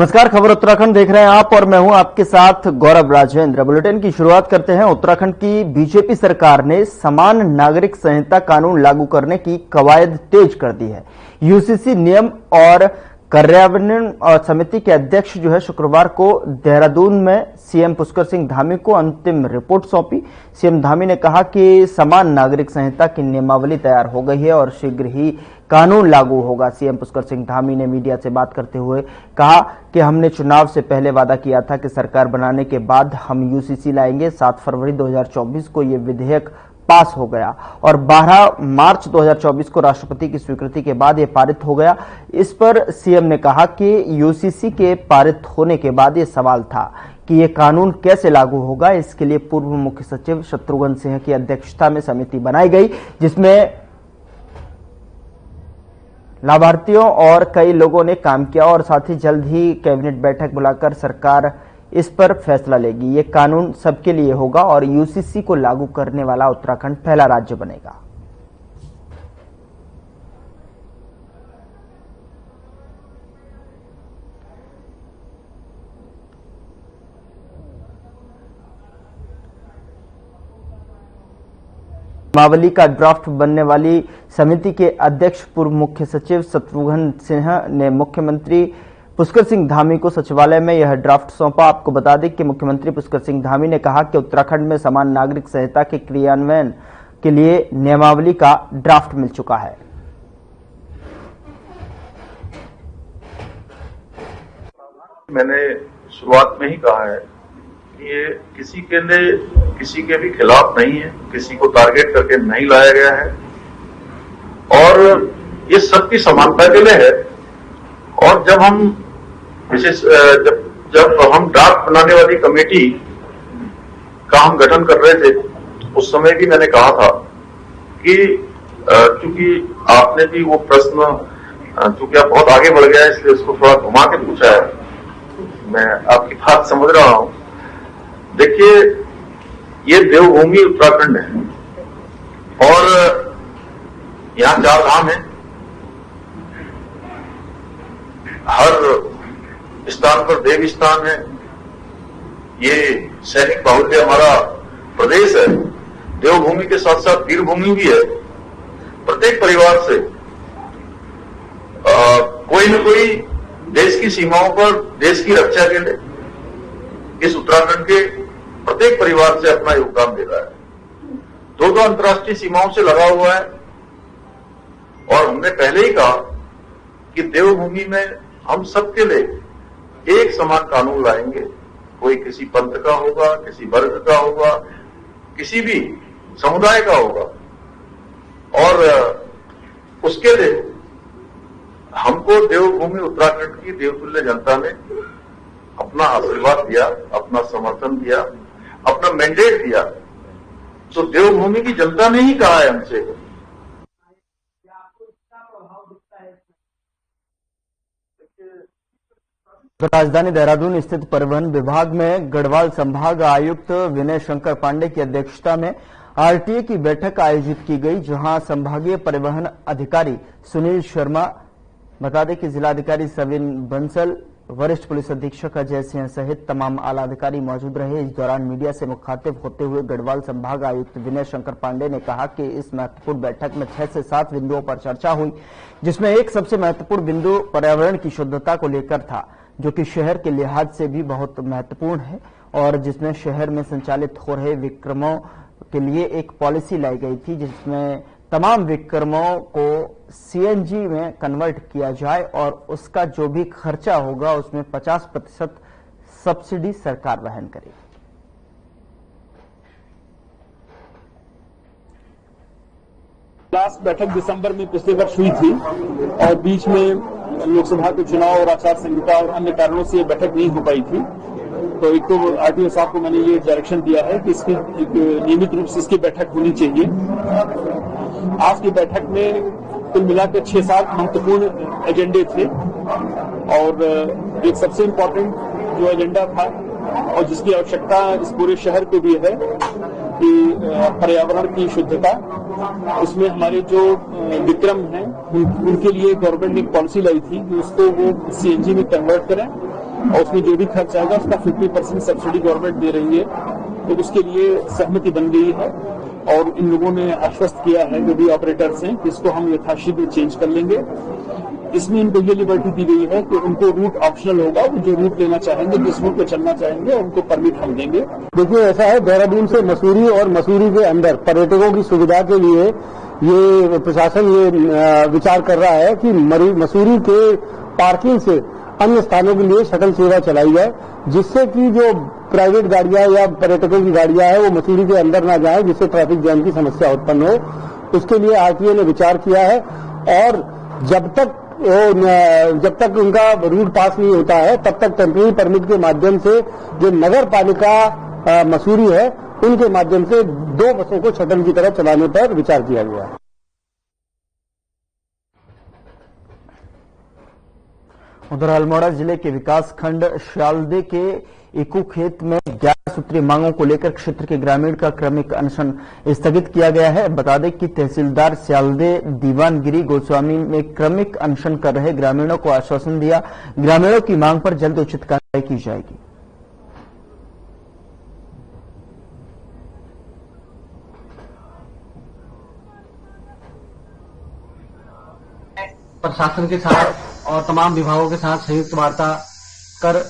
नमस्कार, खबर उत्तराखंड देख रहे हैं आप और मैं हूं आपके साथ गौरव राजेंद्र। बुलेटिन की शुरुआत करते हैं। उत्तराखंड की बीजेपी सरकार ने समान नागरिक संहिता कानून लागू करने की कवायद तेज कर दी है। यूसीसी नियम और कार्यान्वयन समिति के अध्यक्ष जो है शुक्रवार को देहरादून में सीएम पुष्कर सिंह धामी को अंतिम रिपोर्ट सौंपी। सीएम धामी ने कहा कि समान नागरिक संहिता की नियमावली तैयार हो गई है और शीघ्र ही कानून लागू होगा। सीएम पुष्कर सिंह धामी ने मीडिया से बात करते हुए कहा कि हमने चुनाव से पहले वादा किया था कि सरकार बनाने के बाद हम यूसीसी लाएंगे। 7 फरवरी 2024 को यह विधेयक पास हो गया और 12 मार्च 2024 को राष्ट्रपति की स्वीकृति के बाद यह पारित हो गया। इस पर सीएम ने कहा कि यूसीसी के पारित होने के बाद यह सवाल था कि यह कानून कैसे लागू होगा। इसके लिए पूर्व मुख्य सचिव शत्रुघ्न सिन्हा की अध्यक्षता में समिति बनाई गई, जिसमें लाभार्थियों और कई लोगों ने काम किया और साथ ही जल्द ही कैबिनेट बैठक बुलाकर सरकार इस पर फैसला लेगी। ये कानून सबके लिए होगा और यूसीसी को लागू करने वाला उत्तराखंड पहला राज्य बनेगा। नियमावली का ड्राफ्ट बनने वाली समिति के अध्यक्ष पूर्व मुख्य सचिव शत्रुघ्न सिन्हा ने मुख्यमंत्री पुष्कर सिंह धामी को सचिवालय में यह ड्राफ्ट सौंपा। आपको बता दें कि मुख्यमंत्री पुष्कर सिंह धामी ने कहा कि उत्तराखंड में समान नागरिक संहिता के क्रियान्वयन के लिए नियमावली का ड्राफ्ट मिल चुका है। मैंने शुरुआत में ही कहा है कि ये किसी के लिए किसी के भी खिलाफ नहीं है, किसी को टारगेट करके नहीं लाया गया है और ये सबकी समानता के लिए है। और जब हम विशेष जब हम ड्राफ्ट बनाने वाली कमेटी का हम गठन कर रहे थे, उस समय भी मैंने कहा था कि चूंकि आपने भी वो प्रश्न चूंकि आप बहुत आगे बढ़ गया है इसलिए उसको थोड़ा घुमा के पूछा है। मैं आपकी बात समझ रहा हूं। देखिए, ये देवभूमि उत्तराखंड है और यहां 4 धाम है। हर स्थान पर देव स्थान है। ये सैनिक बाहुल्य हमारा प्रदेश है। देवभूमि के साथ साथ वीरभूमि भी है। प्रत्येक परिवार से कोई न कोई देश की सीमाओं पर देश की रक्षा के लिए इस उत्तराखंड के प्रत्येक परिवार से अपना योगदान दे रहा है। 2 अंतर्राष्ट्रीय सीमाओं से लगा हुआ है और हमने पहले ही कहा कि देवभूमि में हम सबके लिए एक समान कानून लाएंगे। कोई किसी पंथ का होगा, किसी वर्ग का होगा, किसी भी समुदाय का होगा और उसके लिए हमको देवभूमि उत्तराखंड की देवतुल्य जनता ने अपना आशीर्वाद दिया, अपना समर्थन दिया, अपना मैंडेट दिया। तो देवभूमि की जनता ने ही कहा है हमसे। राजधानी देहरादून स्थित परिवहन विभाग में गढ़वाल संभाग आयुक्त विनय शंकर पांडे की अध्यक्षता में आरटीए की बैठक आयोजित की गई, जहां संभागीय परिवहन अधिकारी सुनील शर्मा, बता दें कि जिलाधिकारी सविन बंसल, वरिष्ठ पुलिस अधीक्षक अजय सिंह सहित तमाम आला अधिकारी मौजूद रहे। इस दौरान मीडिया से मुखातिब होते हुए गढ़वाल संभाग आयुक्त विनय शंकर पांडे ने कहा कि इस महत्वपूर्ण बैठक में 6 से 7 बिंदुओं पर चर्चा हुई, जिसमें एक सबसे महत्वपूर्ण बिंदु पर्यावरण की शुद्धता को लेकर था, जो कि शहर के लिहाज से भी बहुत महत्वपूर्ण है और जिसमें शहर में संचालित हो रहे विक्रमों के लिए एक पॉलिसी लाई गई थी, जिसमें तमाम विक्रमों को सीएनजी में कन्वर्ट किया जाए और उसका जो भी खर्चा होगा उसमें 50% सब्सिडी सरकार वहन करेगी। लास्ट बैठक दिसंबर में पिछले वर्ष हुई थी और बीच में लोकसभा के चुनाव और आचार संहिता और अन्य कारणों से ये बैठक नहीं हो पाई थी। तो एक तो आरटीओ साहब को मैंने ये डायरेक्शन दिया है कि इसकी नियमित रूप से इसकी बैठक होनी चाहिए। आज की बैठक में कुल मिलाकर 6-7 महत्वपूर्ण एजेंडे थे और एक सबसे इम्पोर्टेंट जो एजेंडा था और जिसकी आवश्यकता इस पूरे शहर को भी है कि पर्यावरण की शुद्धता, उसमें हमारे जो विक्रम हैं उनके लिए गवर्नमेंट ने एक पॉलिसी लाई थी कि उसको वो सीएनजी में कन्वर्ट करें और उसमें जो भी खर्च आएगा उसका 50% सब्सिडी गवर्नमेंट दे रही है। तो उसके लिए सहमति बन गई है और इन लोगों ने आश्वस्त किया है जो भी ऑपरेटर्स हैं कि इसको हम यथाशीघ्र चेंज कर लेंगे। इसमें इनको ये लिबर्टी दी गई है कि उनको रूट ऑप्शनल होगा, वो जो रूट लेना चाहेंगे, जिस रूट पे चलना चाहेंगे उनको परमिट हम देंगे। देखिए ऐसा है, देहरादून से मसूरी और मसूरी के अंदर पर्यटकों की सुविधा के लिए ये प्रशासन ये विचार कर रहा है कि मसूरी के पार्किंग से अन्य स्थानों के लिए शटल सेवा चलाई जाए, जिससे कि जो प्राइवेट गाड़ियां या पर्यटकों की गाड़ियां हैं वो मसूरी के अंदर ना जाए, जिससे ट्रैफिक जैम की समस्या उत्पन्न हो। उसके लिए आरटीए ने विचार किया है और जब तक उनका रूट पास नहीं होता है तब तक टेम्परेरी परमिट के माध्यम से जो नगर पालिका मसूरी है उनके माध्यम से 2 बसों को शटल की तरह चलाने पर विचार किया गया है। उधर अल्मोड़ा जिले के विकास खंड श्यालदे के इकू खेत में 11 सूत्रीय मांगों को लेकर क्षेत्र के ग्रामीण का क्रमिक अनशन स्थगित किया गया है। बता दें कि तहसीलदार श्यालदे दीवानगिरी गोस्वामी में क्रमिक अनशन कर रहे ग्रामीणों को आश्वासन दिया, ग्रामीणों की मांग पर जल्द उचित कार्रवाई की जाएगी। प्रशासन के साथ और तमाम विभागों के साथ संयुक्त वार्ता कर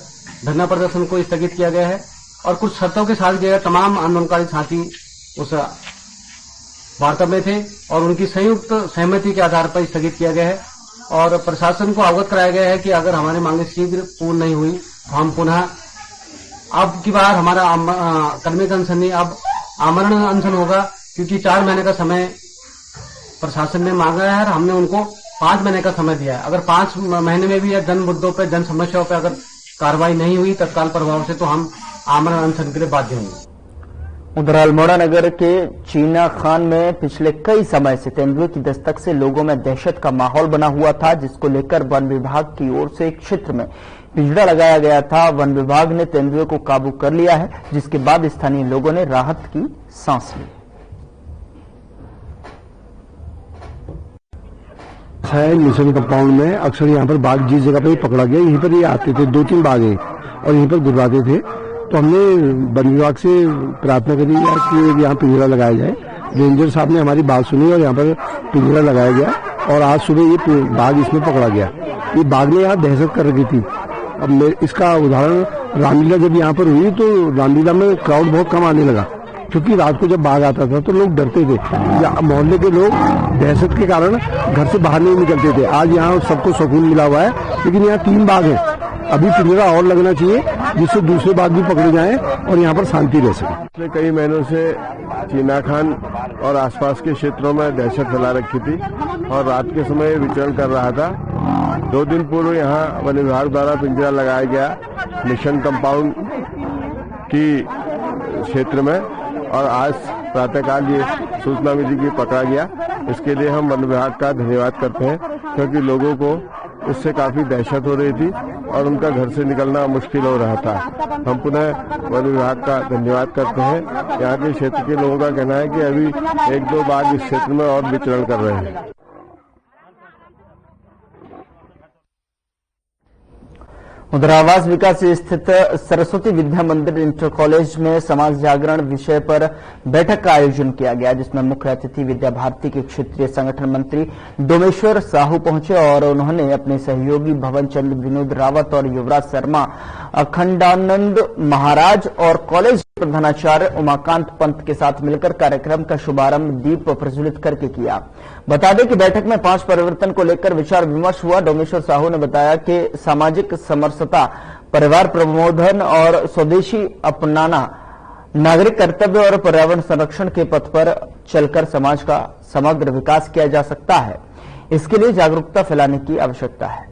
धरना प्रदर्शन को स्थगित किया गया है और कुछ शर्तों के साथ जो तमाम आंदोलनकारी साथी उस वार्ता में थे और उनकी संयुक्त सहमति के आधार पर स्थगित किया गया है और प्रशासन को अवगत कराया गया है कि अगर हमारी मांगे शीघ्र पूर्ण नहीं हुई तो हम पुनः अब की बार हमारा कर्मिक अनशन नहीं, अब आमरण अनशन होगा, क्योंकि 4 महीने का समय प्रशासन ने मांगा है और हमने उनको 5 महीने का समय दिया है। अगर 5 महीने में भी जन मुद्दों पर, जन समस्याओं पर अगर कार्रवाई नहीं हुई तत्काल प्रभाव से तो हम आमरण अनशन के लिए बाध्य होंगे। उधर अल्मोड़ा नगर के चीना खान में पिछले कई समय से तेंदुए की दस्तक से लोगों में दहशत का माहौल बना हुआ था, जिसको लेकर वन विभाग की ओर से क्षेत्र में पिंजड़ा लगाया गया था। वन विभाग ने तेंदुए को काबू कर लिया है, जिसके बाद स्थानीय लोगों ने राहत की सांस ली। है मिशन कंपाउंड में अक्सर यहाँ पर बाघ जिस जगह पर ही पकड़ा गया, यहीं पर ये आते थे, 2-3 बाघ हैं और यहीं पर गुर्राते थे। तो हमने वन विभाग से प्रार्थना करी है कि यहाँ पिंजरा लगाया जाए। रेंजर साहब ने हमारी बात सुनी और यहाँ पर पिंजरा लगाया गया और आज सुबह ये बाघ इसमें पकड़ा गया। ये बाघ ने यहाँ दहशत कर रखी थी। अब इसका उदाहरण रामलीला जब यहाँ पर हुई तो रामलीला में क्राउड बहुत कम आने लगा, क्योंकि रात को जब बाघ आता था तो लोग डरते थे, मोहल्ले के लोग दहशत के कारण घर से बाहर नहीं निकलते थे। आज यहाँ सबको सुकून मिला हुआ है, लेकिन यहाँ 3 बाघ हैं। अभी पिंजरा और लगना चाहिए जिससे दूसरे बाघ भी पकड़े जाएं और यहाँ पर शांति रह सके। पिछले कई महीनों से चीना खान और आसपास के क्षेत्रों में दहशत फैला रखी थी और रात के समय विचरण कर रहा था। 2 दिन पूर्व यहाँ वन विभाग द्वारा पिंजरा लगाया गया मिशन कंपाउंड की क्षेत्र में और आज प्रातःकाल ये सूचना मिली कि पकड़ा गया। इसके लिए हम वन विभाग का धन्यवाद करते हैं, क्योंकि लोगों को इससे काफी दहशत हो रही थी और उनका घर से निकलना मुश्किल हो रहा था। हम पुनः वन विभाग का धन्यवाद करते हैं। यहाँ के क्षेत्र के लोगों का कहना है कि अभी 1-2 बाघ इस क्षेत्र में और विचरण कर रहे हैं। उधर आवास विकास स्थित सरस्वती विद्या मंदिर इंटर कॉलेज में समाज जागरण विषय पर बैठक का आयोजन किया गया, जिसमें मुख्य अतिथि विद्या भारती के क्षेत्रीय संगठन मंत्री डोमेश्वर साहू पहुंचे और उन्होंने अपने सहयोगी भवन चंद्र विनोद रावत और युवराज शर्मा, अखंडानंद महाराज और कॉलेज प्रधानाचार्य उमाकांत पंत के साथ मिलकर कार्यक्रम का शुभारंभ दीप प्रज्वलित करके किया। बता दें कि बैठक में 5 परिवर्तन को लेकर विचार विमर्श हुआ। डोमेश्वर साहू ने बताया कि सामाजिक समरसता, परिवार प्रबोधन और स्वदेशी अपनाना, नागरिक कर्तव्य और पर्यावरण संरक्षण के पथ पर चलकर समाज का समग्र विकास किया जा सकता है। इसके लिए जागरूकता फैलाने की आवश्यकता है।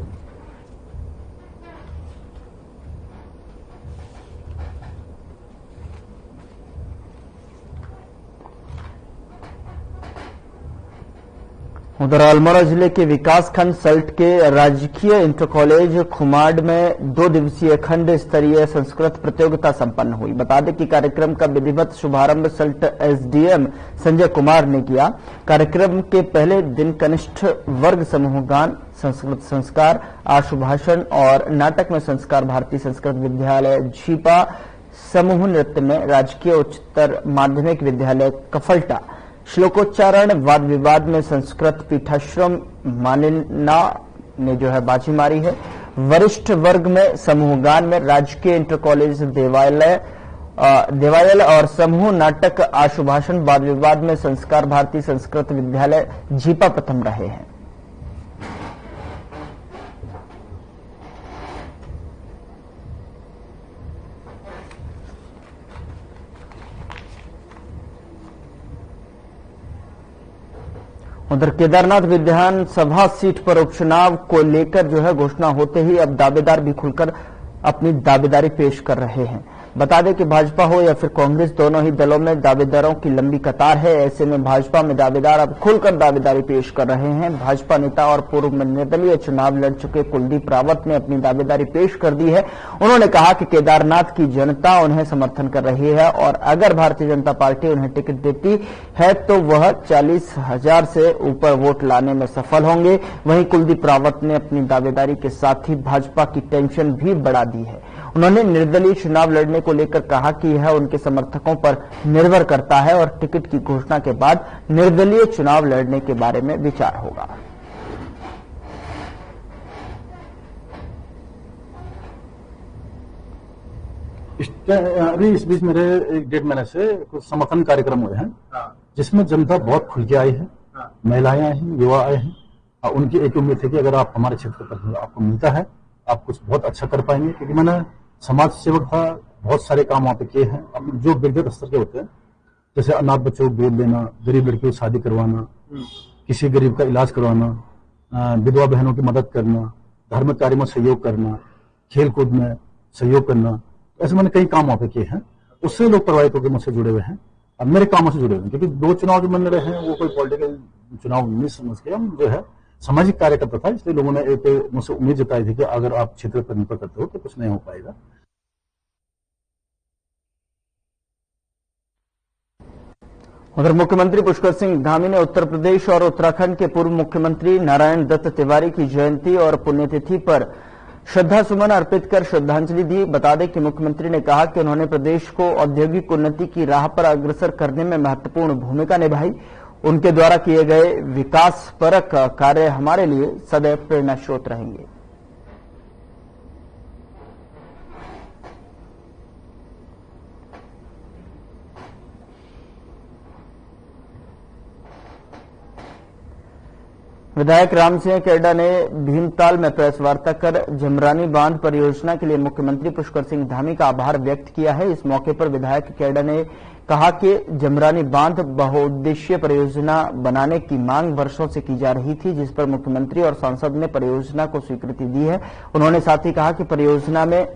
उधर अल्मोड़ा जिले के विकासखंड सल्ट के राजकीय इंटर कॉलेज खुमाड में 2 दिवसीय खंड स्तरीय संस्कृत प्रतियोगिता संपन्न हुई। बता दें कि कार्यक्रम का विधिवत शुभारंभ सल्ट एसडीएम संजय कुमार ने किया। कार्यक्रम के पहले दिन कनिष्ठ वर्ग समूह गान, संस्कृत संस्कार, आशुभाषण और नाटक में संस्कार भारती संस्कृत विद्यालय झीपा, समूह नृत्य में राजकीय उच्चतर माध्यमिक विद्यालय कफल्टा, श्लोकोच्चारण वाद विवाद में संस्कृत पीठाश्रम मानिना ने बाजी मारी है। वरिष्ठ वर्ग में समूह गान में राजकीय इंटर कॉलेज देवायल और समूह नाटक आशुभाषण वाद विवाद में संस्कार भारती संस्कृत विद्यालय झीपा प्रथम रहे हैं। उधर केदारनाथ विधानसभा सीट पर उपचुनाव को लेकर घोषणा होते ही अब दावेदार भी खुलकर अपनी दावेदारी पेश कर रहे हैं। बता दें कि भाजपा हो या फिर कांग्रेस, दोनों ही दलों में दावेदारों की लंबी कतार है। ऐसे में भाजपा में दावेदार अब खुलकर दावेदारी पेश कर रहे हैं। भाजपा नेता और पूर्व निर्दलीय चुनाव लड़ चुके कुलदीप रावत ने अपनी दावेदारी पेश कर दी है। उन्होंने कहा कि केदारनाथ की जनता उन्हें समर्थन कर रही है और अगर भारतीय जनता पार्टी उन्हें टिकट देती है तो वह 40,000 से ऊपर वोट लाने में सफल होंगे। वहीं कुलदीप रावत ने अपनी दावेदारी के साथ ही भाजपा की टेंशन भी बढ़ा दी है। उन्होंने निर्दलीय चुनाव लड़ने को लेकर कहा कि यह उनके समर्थकों पर निर्भर करता है और टिकट की घोषणा के बाद निर्दलीय चुनाव लड़ने के बारे में विचार होगा। अभी इस बीच मेरे 1.5 महीने से कुछ समर्थन कार्यक्रम हुए हैं जिसमें जनता बहुत खुल के आई है। महिलाएं आई हैं, युवा आए हैं। उनकी एक उम्मीद है कि अगर आप हमारे क्षेत्र पर आपको मिलता है आप कुछ बहुत अच्छा कर पाएंगे, क्योंकि मैंने समाज सेवक था, बहुत सारे काम वहां पे किए हैं। अब जो व्यक्तिगत स्तर के होते हैं, जैसे अनाथ बच्चों को गोद लेना, गरीब लड़कियों को शादी करवाना, किसी गरीब का इलाज करवाना, विधवा बहनों की मदद करना, धार्मिक कार्य में सहयोग करना, खेल कूद में सहयोग करना, ऐसे मैंने कई काम वहां पे किए हैं। उससे लोग प्रभावित होकर मुझसे जुड़े हुए हैं और मेरे कामों से जुड़े हुए हैं, क्योंकि 2 चुनाव जो मैंने रहे हैं वो कोई पॉलिटिकल चुनाव नहीं समझ के हम सामाजिक कार्यकर्ता था, इसलिए लोगों ने एक मुझसे उम्मीद जताई थी कि अगर आप क्षेत्र पर निर्भर करते हो तो कुछ नहीं हो पाएगा। उधर मुख्यमंत्री पुष्कर सिंह धामी ने उत्तर प्रदेश और उत्तराखंड के पूर्व मुख्यमंत्री नारायण दत्त तिवारी की जयंती और पुण्यतिथि पर श्रद्धा सुमन अर्पित कर श्रद्धांजलि दी। बता दें कि मुख्यमंत्री ने कहा कि उन्होंने प्रदेश को औद्योगिक उन्नति की राह पर अग्रसर करने में महत्वपूर्ण भूमिका निभाई। उनके द्वारा किए गए विकासपरक कार्य हमारे लिए सदैव प्रेरणा स्रोत रहेंगे। विधायक राम सिंह केरडा ने भीमताल में प्रेस वार्ता कर जमरानी बांध परियोजना के लिए मुख्यमंत्री पुष्कर सिंह धामी का आभार व्यक्त किया है। इस मौके पर विधायक केरडा ने कहा कि जमरानी बांध बहुउद्देशीय परियोजना बनाने की मांग वर्षों से की जा रही थी, जिस पर मुख्यमंत्री और सांसद ने परियोजना को स्वीकृति दी है। उन्होंने साथ ही कहा कि परियोजना में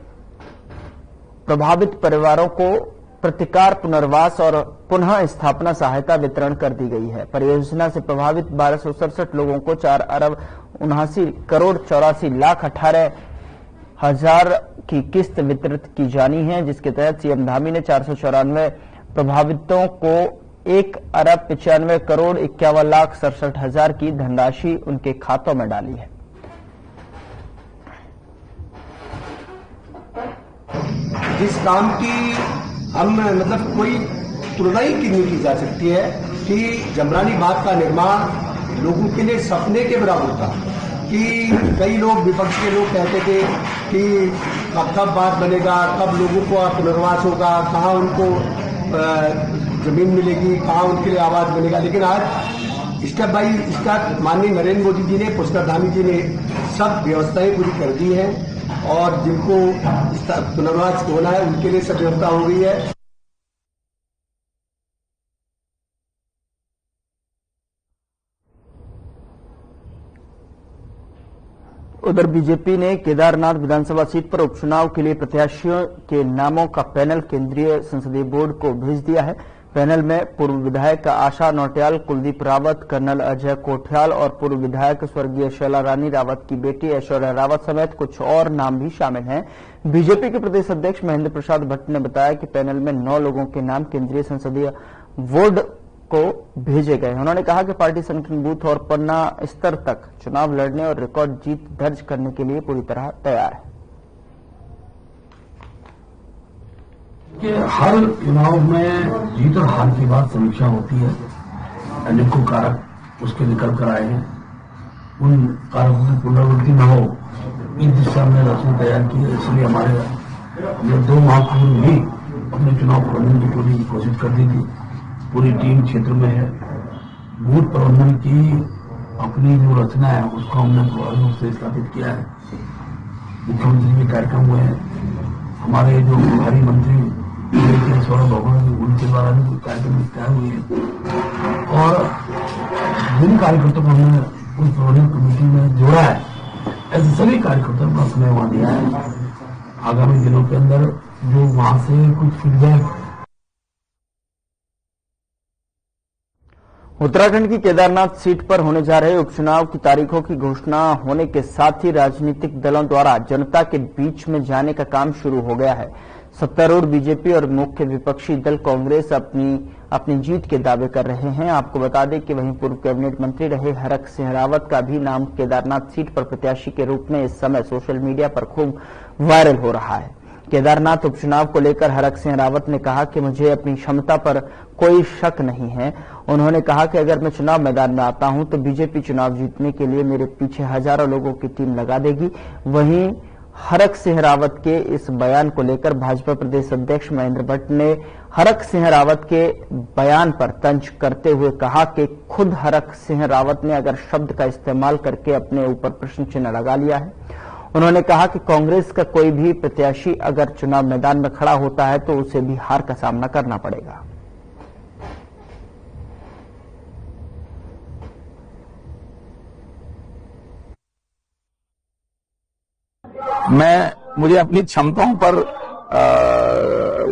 प्रभावित परिवारों को प्रतिकार, पुनर्वास और पुनः स्थापना सहायता वितरण कर दी गई है। परियोजना से प्रभावित 1267 लोगों को 4,79,84,18,000 की किस्त वितरित की जानी है, जिसके तहत सीएम धामी ने 494 प्रभावितों को 1,95,51,67,000 की धनराशि उनके खातों में डाली है। जिस काम की हम कोई तुलना ही नहीं की जा सकती है कि जमरानी बांध का निर्माण लोगों के लिए सपने के बराबर था। कि कई लोग, विपक्ष के लोग कहते थे कि कब बांध बनेगा, कब लोगों को पुनर्वास होगा, कहाँ उनको जमीन मिलेगी, कहाँ उनके लिए आवास बनेगा। लेकिन आज स्टेप बाई स्टेप माननीय नरेंद्र मोदी जी ने, पुष्कर धामी जी ने सब व्यवस्थाएं पूरी कर दी है और जिनको पुनर्वास होना है उनके लिए सब व्यवस्था हो गई है। उधर बीजेपी ने केदारनाथ विधानसभा सीट पर उपचुनाव के लिए प्रत्याशियों के नामों का पैनल केंद्रीय संसदीय बोर्ड को भेज दिया है। पैनल में पूर्व विधायक आशा नौटियाल, कुलदीप रावत, कर्नल अजय कोठियाल और पूर्व विधायक स्वर्गीय शैला रानी रावत की बेटी ऐश्वर्या रावत समेत कुछ और नाम भी शामिल हैं। बीजेपी के प्रदेश अध्यक्ष महेंद्र प्रसाद भट्ट ने बताया कि पैनल में 9 लोगों के नाम केंद्रीय संसदीय बोर्ड को भेजे गए। उन्होंने कहा कि पार्टी संगठन बूथ और पन्ना स्तर तक चुनाव लड़ने और रिकॉर्ड जीत दर्ज करने के लिए पूरी तरह तैयार है। कि हर चुनाव में जीत और हार के बाद समीक्षा होती है। अनेकों कारक उसके निकल कर आए हैं, उन कारकों की पुनरावृत्ति न हो इस दिशा में रचना तैयार की है। इसलिए हमारे ये 2 माह पूर्व भी अपने चुनाव प्रबंधन की पूरी कोशिश कर दी थी। पूरी टीम क्षेत्र में है। बूथ प्रबंधन की अपनी जो रचना है उसको हमने प्रभावी रूप से स्थापित किया है। मुख्यमंत्री के कार्यक्रम हुए हैं, हमारे जो प्रभारी मंत्री सौरभ भगवान उनके द्वारा भी कार्यक्रम तय हुए हैं और जिन कार्यकर्ताओं को हमने उस प्रबंधन कमेटी में जोड़ा है ऐसे सभी कार्यकर्ताओं को अपने वहां दिया है। आगामी दिनों के अंदर जो वहां से कुछ फीडबैक। उत्तराखंड की केदारनाथ सीट पर होने जा रहे उपचुनाव की तारीखों की घोषणा होने के साथ ही राजनीतिक दलों द्वारा जनता के बीच में जाने का काम शुरू हो गया है। सत्तारूढ़ बीजेपी और मुख्य विपक्षी दल कांग्रेस अपनी जीत के दावे कर रहे हैं। आपको बता दें कि वहीं पूर्व कैबिनेट मंत्री रहे हरक सिंह रावत का भी नाम केदारनाथ सीट पर प्रत्याशी के रूप में इस समय सोशल मीडिया पर खूब वायरल हो रहा है। केदारनाथ उपचुनाव को लेकर हरक सिंह रावत ने कहा कि मुझे अपनी क्षमता पर कोई शक नहीं है। उन्होंने कहा कि अगर मैं चुनाव मैदान में आता हूं तो बीजेपी चुनाव जीतने के लिए मेरे पीछे हजारों लोगों की टीम लगा देगी। वहीं हरक सिंह रावत के इस बयान को लेकर भाजपा प्रदेश अध्यक्ष महेंद्र भट्ट ने हरक सिंह रावत के बयान पर तंज करते हुए कहा कि खुद हरक सिंह रावत ने अगर शब्द का इस्तेमाल करके अपने ऊपर प्रश्न चिन्ह लगा लिया है। उन्होंने कहा कि कांग्रेस का कोई भी प्रत्याशी अगर चुनाव मैदान में खड़ा होता है तो उसे भी हार का सामना करना पड़ेगा। मुझे अपनी क्षमताओं पर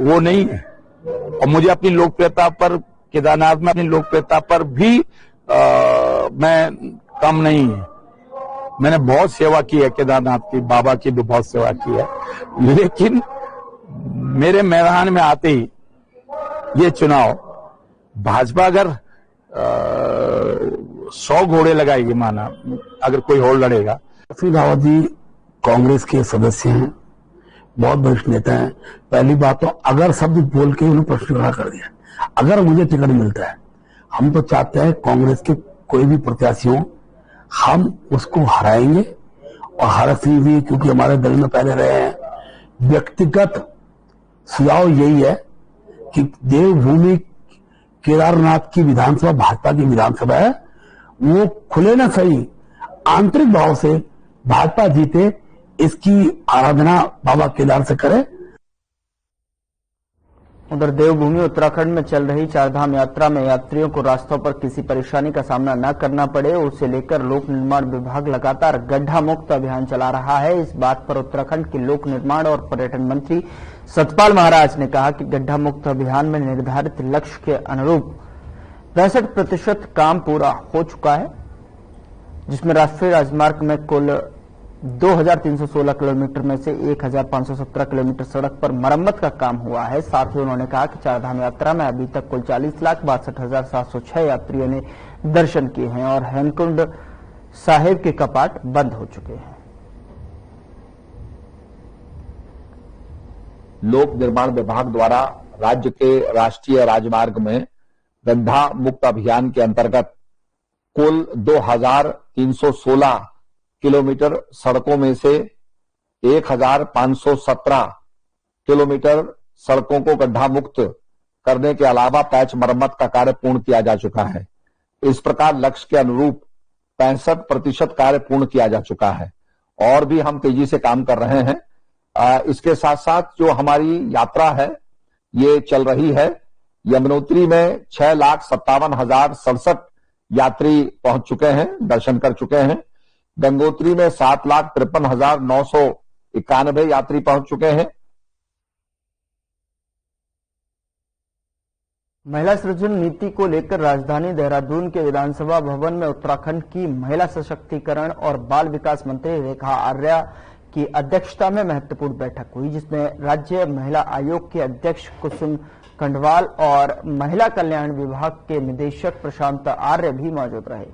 वो नहीं है और मुझे अपनी लोकप्रियता पर केदारनाथ में अपनी लोकप्रियता पर भी मैं कम नहीं है। मैंने बहुत सेवा की है केदारनाथ की, बाबा की भी बहुत सेवा की है, लेकिन मेरे मैदान में आते ही ये चुनाव भाजपा अगर 100 घोड़े लगाएगी, माना अगर कोई और लड़ेगा। श्री रावत जी कांग्रेस के सदस्य हैं, बहुत वरिष्ठ नेता हैं। पहली बात तो अगर शब्द बोल के उन्हें प्रश्न खड़ा कर दिया, अगर मुझे टिकट मिलता है, हम तो चाहते हैं कांग्रेस के कोई भी प्रत्याशी हो, हम उसको हराएंगे और हरा सिंह भी क्योंकि हमारे दल में पहले रहे हैं। व्यक्तिगत सुझाव यही है कि देवभूमि केदारनाथ की विधानसभा भाजपा की विधानसभा है, वो खुले ना सही आंतरिक भाव से भाजपा जीते, इसकी आराधना बाबा केदार से करे। उधर देवभूमि उत्तराखंड में चल रही चारधाम यात्रा में यात्रियों को रास्तों पर किसी परेशानी का सामना न करना पड़े, उसे लेकर लोक निर्माण विभाग लगातार गड्ढा मुक्त अभियान चला रहा है। इस बात पर उत्तराखंड के लोक निर्माण और पर्यटन मंत्री सतपाल महाराज ने कहा कि गड्ढा मुक्त अभियान में निर्धारित लक्ष्य के अनुरूप 65% काम पूरा हो चुका है, जिसमें राष्ट्रीय राजमार्ग में कुल 2316 किलोमीटर में से 1517 किलोमीटर सड़क पर मरम्मत का काम हुआ है। साथ ही उन्होंने कहा कि चारधाम यात्रा में अभी तक कुल 40,62,706 यात्रियों ने दर्शन किए हैं और हेमकुंड साहिब के कपाट बंद हो चुके हैं। लोक निर्माण विभाग द्वारा राज्य के राष्ट्रीय राजमार्ग में गड्ढा मुक्त अभियान के अंतर्गत कुल 2316 किलोमीटर सड़कों में से 1517 किलोमीटर सड़कों को गड्ढा मुक्त करने के अलावा पैच मरम्मत का कार्य पूर्ण किया जा चुका है। इस प्रकार लक्ष्य के अनुरूप 65% कार्य पूर्ण किया जा चुका है और भी हम तेजी से काम कर रहे हैं। इसके साथ साथ जो हमारी यात्रा है ये चल रही है। यमुनोत्री में 6,57,067 यात्री पहुंच चुके हैं, दर्शन कर चुके हैं। गंगोत्री में 7,53,991 यात्री पहुंच चुके हैं। महिला सृजन नीति को लेकर राजधानी देहरादून के विधानसभा भवन में उत्तराखंड की महिला सशक्तिकरण और बाल विकास मंत्री रेखा आर्या की अध्यक्षता में महत्वपूर्ण बैठक हुई, जिसमें राज्य महिला आयोग के अध्यक्ष कुसुम खंडवाल और महिला कल्याण विभाग के निदेशक प्रशांत आर्य भी मौजूद रहे।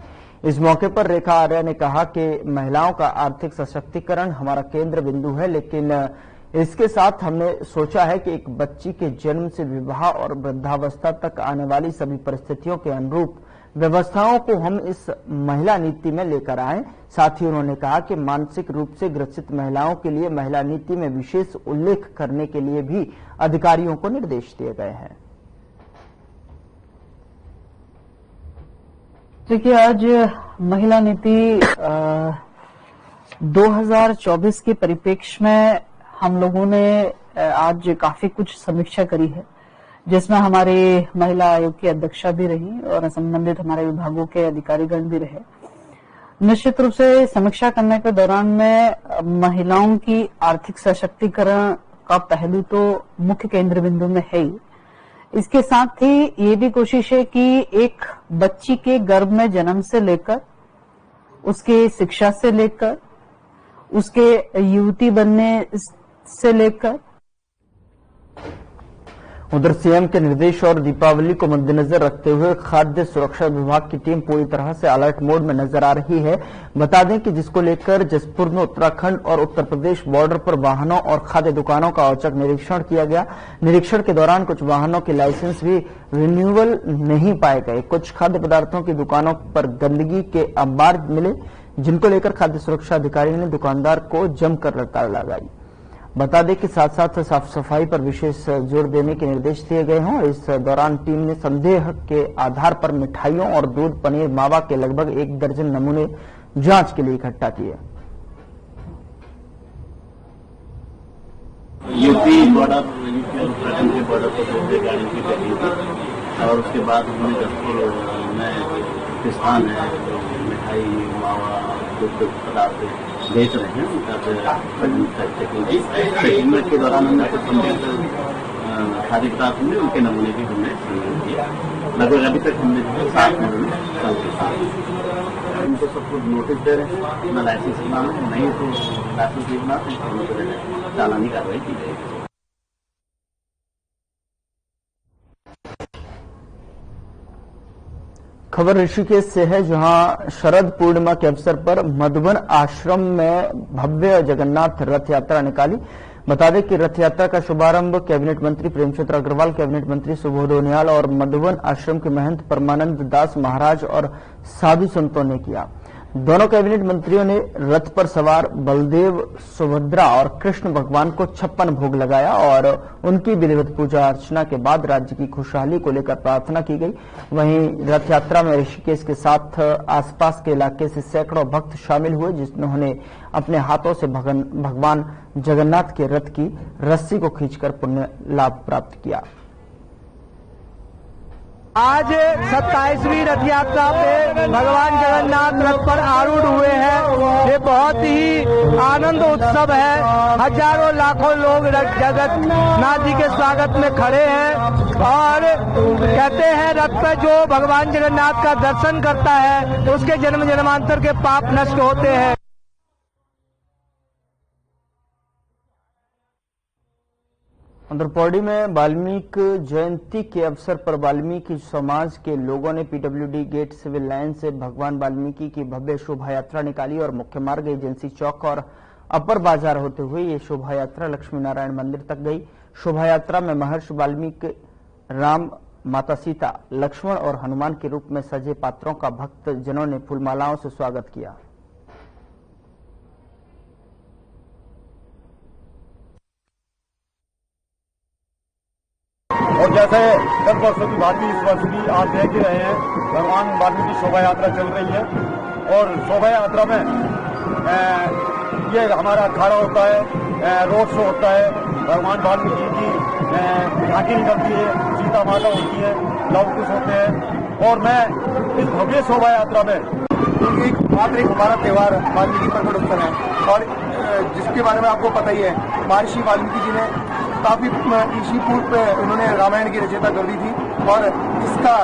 इस मौके पर रेखा आर्या ने कहा कि महिलाओं का आर्थिक सशक्तिकरण हमारा केंद्र बिंदु है, लेकिन इसके साथ हमने सोचा है कि एक बच्ची के जन्म से विवाह और वृद्धावस्था तक आने वाली सभी परिस्थितियों के अनुरूप व्यवस्थाओं को हम इस महिला नीति में लेकर आए। साथ ही उन्होंने कहा कि मानसिक रूप से ग्रसित महिलाओं के लिए महिला नीति में विशेष उल्लेख करने के लिए भी अधिकारियों को निर्देश दिए गए हैं। देखिए, आज महिला नीति 2024 के परिप्रेक्ष्य में हम लोगों ने आज काफी कुछ समीक्षा करी है, जिसमें हमारे महिला आयोग की अध्यक्षा भी रही और संबंधित हमारे विभागों के अधिकारीगण भी रहे। निश्चित रूप से समीक्षा करने के दौरान में महिलाओं की आर्थिक सशक्तिकरण का पहलू तो मुख्य केंद्र बिंदु में है ही। इसके साथ ही ये भी कोशिश है कि एक बच्ची के गर्भ में जन्म से लेकर उसके शिक्षा से लेकर उसके युवती बनने से लेकर उधर सीएम के निर्देश और दीपावली को मद्देनजर रखते हुए खाद्य सुरक्षा विभाग की टीम पूरी तरह से अलर्ट मोड में नजर आ रही है। बता दें कि जिसको लेकर जसपुर में उत्तराखंड और उत्तर प्रदेश बॉर्डर पर वाहनों और खाद्य दुकानों का औचक निरीक्षण किया गया। निरीक्षण के दौरान कुछ वाहनों के लाइसेंस भी रिन्यूअल नहीं पाए गए। कुछ खाद्य पदार्थों की दुकानों पर गंदगी के अंबार मिले, जिनको लेकर खाद्य सुरक्षा अधिकारी ने दुकानदार को जमकर लताड़ लगाई। बता दें कि साथ साथ साफ सफाई पर विशेष जोर देने के निर्देश दिए गए हैं। इस दौरान टीम ने संदेह के आधार पर मिठाइयों और दूध, पनीर, मावा के लगभग 1 दर्जन नमूने जांच के लिए इकट्ठा किए। यूपी बॉर्डर उत्तराखंड के बॉर्डर पर गाड़ी की पहली थी और उसके बाद हमने जसपुर में किसान है जो मिठाई, मावा, दूध पदार्थ बेच रहे हैं, उनका चेकिंग के दौरान हमने कुछ संदिग्ध खाद्य पदार्थ में उनके नमूने भी हमने संग्रह किया। लगभग अभी तक हमने 7 नमूने उनको सब कुछ नोटिस दे रहे हैं, अपना लाइसेंस बनाना, नहीं तो लाइसेंस नहीं बनाते चालानी कार्रवाई की जाएगी। खबर ऋषिकेश से है, जहां शरद पूर्णिमा के अवसर पर मधुबन आश्रम में भव्य जगन्नाथ रथ यात्रा निकाली। बता दें कि रथ यात्रा का शुभारंभ कैबिनेट मंत्री प्रेमचंद्र अग्रवाल, कैबिनेट मंत्री सुबोध उनियाल और मधुबन आश्रम के महंत परमानंद दास महाराज और साधु संतों ने किया। दोनों कैबिनेट मंत्रियों ने रथ पर सवार बलदेव, सुभद्रा और कृष्ण भगवान को 56 भोग लगाया और उनकी विधिवत पूजा अर्चना के बाद राज्य की खुशहाली को लेकर प्रार्थना की गई। वहीं रथ यात्रा में ऋषिकेश के साथ आसपास के इलाके से सैकड़ों भक्त शामिल हुए, जिन्होंने अपने हाथों से भगवान जगन्नाथ के रथ की रस्सी को खींचकर पुण्य लाभ प्राप्त किया। आज 27वीं रथ यात्रा पे भगवान जगन्नाथ रथ पर आरूढ़ हुए हैं। ये बहुत ही आनंद उत्सव है। हजारों लाखों लोग जगन्नाथ जी के स्वागत में खड़े हैं और कहते हैं रथ पर जो भगवान जगन्नाथ का दर्शन करता है तो उसके जन्म जन्मांतर के पाप नष्ट होते हैं। उधर पौड़ी में वाल्मीकि जयंती के अवसर पर वाल्मीकि समाज के लोगों ने पीडब्ल्यूडी गेट सिविल लाइन से भगवान वाल्मीकि की भव्य शोभा यात्रा निकाली और मुख्य मार्ग एजेंसी चौक और अपर बाजार होते हुए ये शोभा यात्रा लक्ष्मी नारायण मंदिर तक गई। शोभा यात्रा में महर्षि वाल्मीकि राम, माता सीता, लक्ष्मण और हनुमान के रूप में सजे पात्रों का भक्त जनों ने फूलमालाओं से स्वागत किया। और जैसे 10 वर्षों की बात इस वर्ष भी आप देख ही रहे हैं, भगवान वाल्मीकि शोभा यात्रा चल रही है और शोभा यात्रा में ये हमारा अखाड़ा होता है, रोड शो होता है, भगवान वाल्मीकि की झांकी निकलती है, सीता माता होती है, लव कुश होते हैं और मैं इस भव्य शोभा यात्रा में एक हमारा त्योहार वाल्मीकि प्रकट उत्सव है और जिसके बारे में आपको पता ही है, महर्षि वाल्मीकि जी ने काफी ईसी पूर्व पे उन्होंने रामायण की रचना कर दी थी और इसका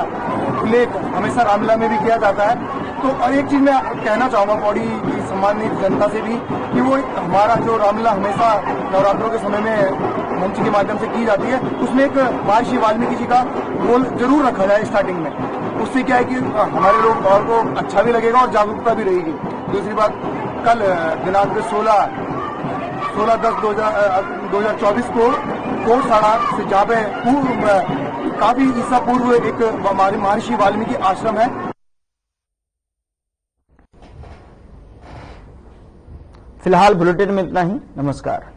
उल्लेख हमेशा रामलीला में भी किया जाता है। तो और एक चीज मैं कहना चाहूंगा पौड़ी की सम्मानित जनता से भी कि वो हमारा जो रामलीला हमेशा नवरात्रों के समय में मंच के माध्यम से की जाती है, उसमें एक महर्षि वाल्मीकि जी का रोल जरूर रखा जाए स्टार्टिंग में। उससे क्या है कि हमारे लोग और को अच्छा भी लगेगा और जागरूकता भी रहेगी। दूसरी बात, कल दिनांक 16/10/2024 को कोट साड़ा से जहाँ पे काफी ईसा पूर्व एक महर्षि वाल्मीकि आश्रम है। फिलहाल बुलेटिन में इतना ही। नमस्कार।